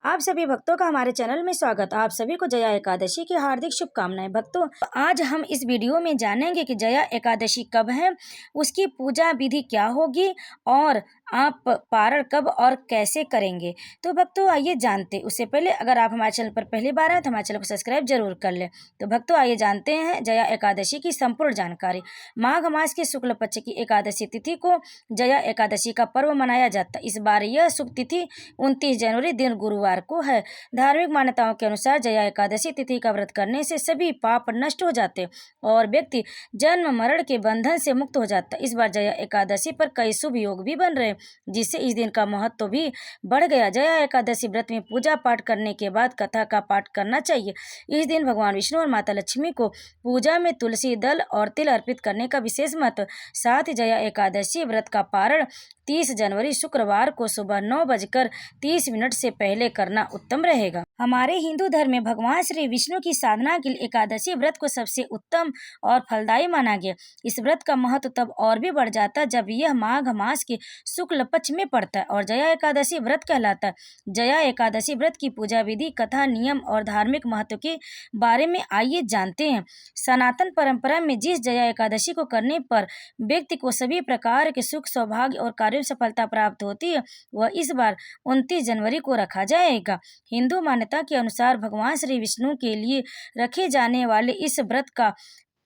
आप सभी भक्तों का हमारे चैनल में स्वागत। आप सभी को जया एकादशी की हार्दिक शुभकामनाएं। भक्तों, आज हम इस वीडियो में जानेंगे कि जया एकादशी कब है, उसकी पूजा विधि क्या होगी और आप पारण कब और कैसे करेंगे। तो भक्तों आइए जानते। उससे पहले अगर आप हमारे चैनल पर पहली बार आए तो हमारे चैनल को सब्सक्राइब जरूर कर लें। तो भक्तों आइए जानते हैं जया एकादशी की संपूर्ण जानकारी। माघ मास की शुक्ल पक्ष की एकादशी तिथि को जया एकादशी का पर्व मनाया जाता है। इस बार यह शुभ तिथि 29 जनवरी दिन गुरुवार को है। धार्मिक मान्यताओं के अनुसार जया एकादशी तिथि का व्रत करने से सभी पाप नष्ट हो जाते और व्यक्ति जन्म मरण के बंधन से मुक्त हो जाता है। इस बार जया एकादशी पर कई शुभ योग भी बन रहे, जिससे इस दिन का महत्व भी बढ़ गया। जया एकादशी व्रत में पूजा पाठ करने के बाद कथा का पाठ करना चाहिए। इस दिन भगवान विष्णु और माता लक्ष्मी को पूजा में तुलसी दल और तिल अर्पित करने का विशेष महत्व। साथ ही जया एकादशी व्रत का पारण 30 जनवरी शुक्रवार को सुबह 9:30 से पहले करना उत्तम रहेगा। हमारे हिंदू धर्म में भगवान श्री विष्णु की साधना के लिए एकादशी व्रत को सबसे उत्तम और फलदायी माना गया। इस व्रत का महत्व तब और भी बढ़ जाता है जब यह माघ मास के शुक्ल पक्ष में पड़ता है और जया एकादशी व्रत कहलाता है। जया एकादशी व्रत की पूजा विधि, कथा, नियम और धार्मिक महत्व के बारे में आइए जानते हैं। सनातन परंपरा में जिस जया एकादशी को करने पर व्यक्ति को सभी प्रकार के सुख, सौभाग्य और कार्यों में सफलता प्राप्त होती है, वह इस बार 29 जनवरी को रखा जाएगा। हिंदू मान्यता के अनुसार भगवान श्री विष्णु के लिए रखे जाने वाले इस व्रत का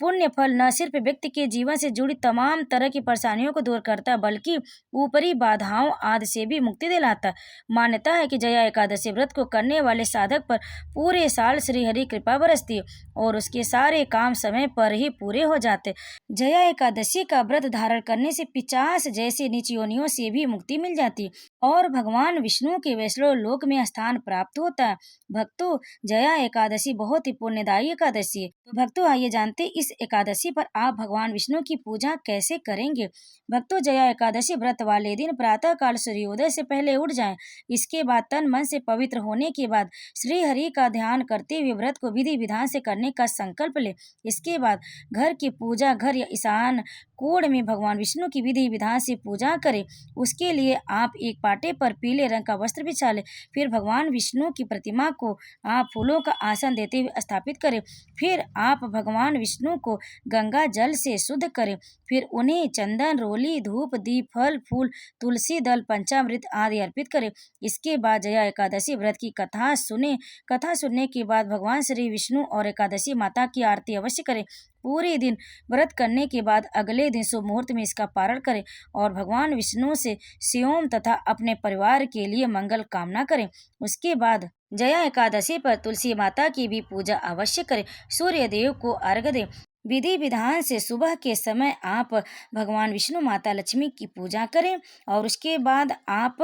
पुण्य फल न सिर्फ व्यक्ति के जीवन से जुड़ी तमाम तरह की परेशानियों को दूर करता है, बल्कि ऊपरी बाधाओं आदि से भी मुक्ति दिलाता है। मान्यता है कि जया एकादशी व्रत को करने वाले साधक पर पूरे साल श्री हरि कृपा बरसती है और उसके सारे काम समय पर ही पूरे हो जाते। जया एकादशी का व्रत धारण करने से 50 जैसे नीच योनियों से भी मुक्ति मिल जाती है और भगवान विष्णु के वैष्णव लोक में स्थान प्राप्त होता है। भक्तों, जया एकादशी बहुत ही पुण्यदायी एकादशी है। तो भक्तों आइए जानते इस एकादशी पर आप भगवान विष्णु की पूजा कैसे करेंगे। भक्तों, जया एकादशी व्रत वाले दिन प्रातः काल सूर्योदय से पहले उठ जाएं। इसके बाद तन मन से पवित्र होने के बाद श्री हरि का ध्यान करते हुए व्रत को विधि विधान से करने का संकल्प ले। इसके बाद घर की पूजा घर या ईशान कोण में भगवान विष्णु की विधि विधान से पूजा करें। उसके लिए आप एक पाटे पर पीले रंग का वस्त्र बिछा लें। फिर भगवान विष्णु की प्रतिमा को आप फूलों का आसन देते हुए स्थापित करें। फिर आप भगवान विष्णु को गंगा जल से शुद्ध करें। फिर उन्हें चंदन, रोली, धूप, दीप, फल फूल, तुलसी दल, पंचामृत आदि अर्पित करें। इसके बाद जया एकादशी व्रत की कथा सुने। कथा सुनने के बाद भगवान श्री विष्णु और एकादशी माता की आरती अवश्य करें। पूरे दिन व्रत करने के बाद अगले दिन शुभ मुहूर्त में इसका पारण करें और भगवान विष्णु से स्वयं तथा अपने परिवार के लिए मंगल कामना करें। उसके बाद जया एकादशी पर तुलसी माता की भी पूजा अवश्य करें। सूर्य देव को अर्घ्य दें। विधि विधान से सुबह के समय आप भगवान विष्णु, माता लक्ष्मी की पूजा करें और उसके बाद आप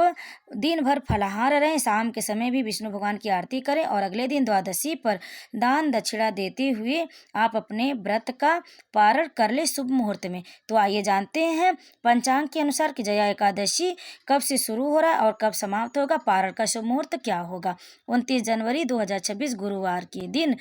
दिन भर फलाहार रहें। शाम के समय भी विष्णु भगवान की आरती करें और अगले दिन द्वादशी पर दान दक्षिणा देते हुए आप अपने व्रत का पारण कर ले शुभ मुहूर्त में। तो आइए जानते हैं पंचांग के अनुसार कि जया एकादशी कब से शुरू हो रहा है और कब समाप्त होगा। पारण का शुभ मुहूर्त क्या होगा। 29 जनवरी 2026 गुरुवार के दिन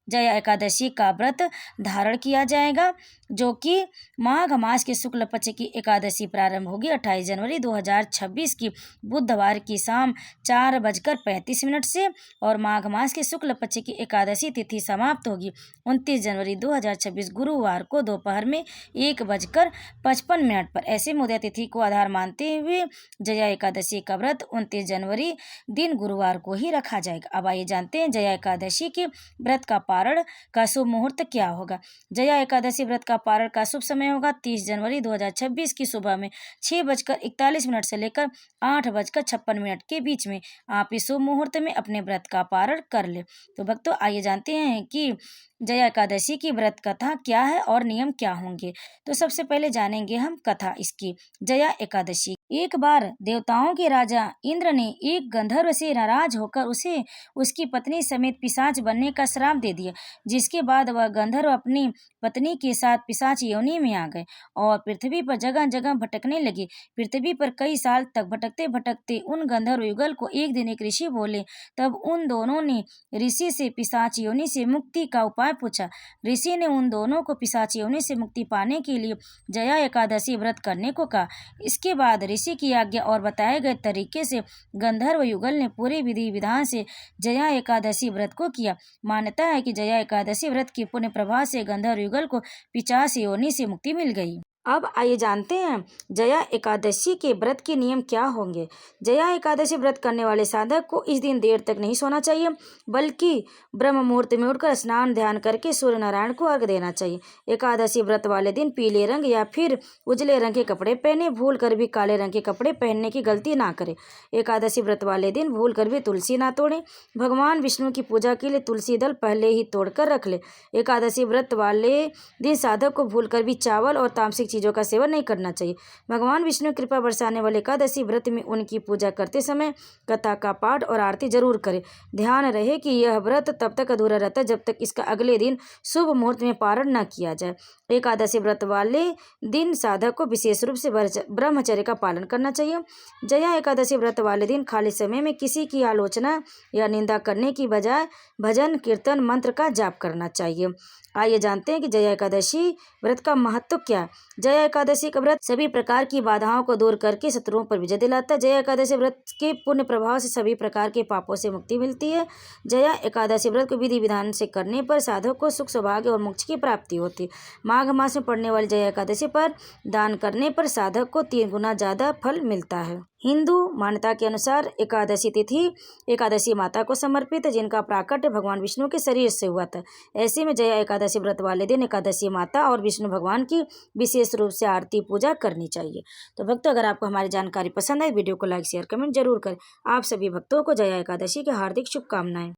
जया एकादशी का व्रत धारण किया जाएगा, जो कि माघ मास के शुक्ल पक्ष की एकादशी प्रारंभ होगी 28 जनवरी 2026 की बुधवार की शाम 4:35 से और माघ मास के शुक्ल पक्ष की एकादशी तिथि समाप्त होगी 29 जनवरी 2026 गुरुवार को दोपहर में 1:55 पर। ऐसे में उदय तिथि को आधार मानते हुए जया एकादशी का व्रत 29 जनवरी दिन गुरुवार को ही रखा जाएगा। अब आइए जानते हैं जया एकादशी के व्रत का पारण का शुभ मुहूर्त क्या होगा। जया एकादशी व्रत का पारण का शुभ समय होगा 30 जनवरी 2026 की सुबह में 6:41 से लेकर 8:56 के बीच में आप इस शुभ मुहूर्त में अपने व्रत का पारण कर ले। तो भक्तों आइए जानते हैं कि जया एकादशी की व्रत कथा क्या है और नियम क्या होंगे। तो सबसे पहले जानेंगे हम कथा इसकी। जया एकादशी। एक बार देवताओं के राजा इंद्र ने एक गंधर्व से नाराज होकर उसे उसकी पत्नी समेत पिशाच बनने का श्राप दे दिया। दिया, जिसके बाद वह गंधर्व अपनी पत्नी के साथ पिशाच योनि में आ गए और पृथ्वी पर जगह जगह भटकने लगे। पृथ्वी पर कई साल तक भटकते भटकते उन गंधर्व युगल को एक दिन एक ऋषि बोले। तब उन दोनों ने ऋषि से पिशाच योनि से मुक्ति का उपाय पूछा। ऋषि ने उन दोनों को पिशाच योनि से मुक्ति पाने के लिए जया एकादशी व्रत करने को कहा। इसके बाद ऋषि की आज्ञा और बताए गए तरीके से गंधर्व युगल ने पूरे विधि विधान से जया एकादशी व्रत को किया। मान्यता है कि जया एकादशी व्रत के पुण्य प्रभाव से गंधर्व युगल को पिशाच योनि से मुक्ति मिल गई। अब आइए जानते हैं जया एकादशी के व्रत के नियम क्या होंगे। जया एकादशी व्रत करने वाले साधक को इस दिन देर तक नहीं सोना चाहिए, बल्कि ब्रह्म मुहूर्त में उठकर स्नान ध्यान करके सूर्य नारायण को अर्घ देना चाहिए। एकादशी व्रत वाले दिन पीले रंग या फिर उजले रंग के कपड़े पहने, भूल कर भी काले रंग के कपड़े पहनने की गलती ना करें। एकादशी व्रत वाले दिन भूल कर भी तुलसी ना तोड़ें। भगवान विष्णु की पूजा के लिए तुलसी दल पहले ही तोड़कर रख ले। एकादशी व्रत वाले दिन साधक को भूल कर भी चावल और तामसिक चीजों का सेवन नहीं करना चाहिए। भगवान विष्णु कृपा बरसाने वाले एकादशी व्रत में उनकी पूजा करते समय कथा का पाठ और आरती जरूर करें। ध्यान रहे कि यह व्रत तब तक अधूरा रहता है जब तक इसका अगले दिन शुभ मुहूर्त में पारण न किया जाए। एकादशी व्रत वाले दिन साधक को विशेष रूप से ब्रह्मचर्य का पालन करना चाहिए। जया एकादशी व्रत वाले दिन खाली समय में किसी की आलोचना या निंदा करने की बजाय भजन कीर्तन मंत्र का जाप करना चाहिए। आइए जानते हैं कि जया एकादशी व्रत का महत्व क्या है। जया एकादशी का व्रत सभी प्रकार की बाधाओं को दूर करके शत्रुओं पर विजय दिलाता है। जया एकादशी व्रत के पुण्य प्रभाव से सभी प्रकार के पापों से मुक्ति मिलती है। जया एकादशी व्रत को विधि विधान से करने पर साधक को सुख सौभाग्य और मोक्ष की प्राप्ति होती है। माघ मास में पड़ने वाली जया एकादशी पर दान करने पर साधक को 3 गुना ज्यादा फल मिलता है। हिंदू मान्यता के अनुसार एकादशी तिथि एकादशी माता को समर्पित है, जिनका प्राकट्य भगवान विष्णु के शरीर से हुआ था। ऐसे में जया एकादशी व्रत वाले दिन एकादशी माता और विष्णु भगवान की विशेष रूप से आरती पूजा करनी चाहिए। तो भक्तों, अगर आपको हमारी जानकारी पसंद आए वीडियो को लाइक शेयर कमेंट जरूर करें। आप सभी भक्तों को जया एकादशी की हार्दिक शुभकामनाएं।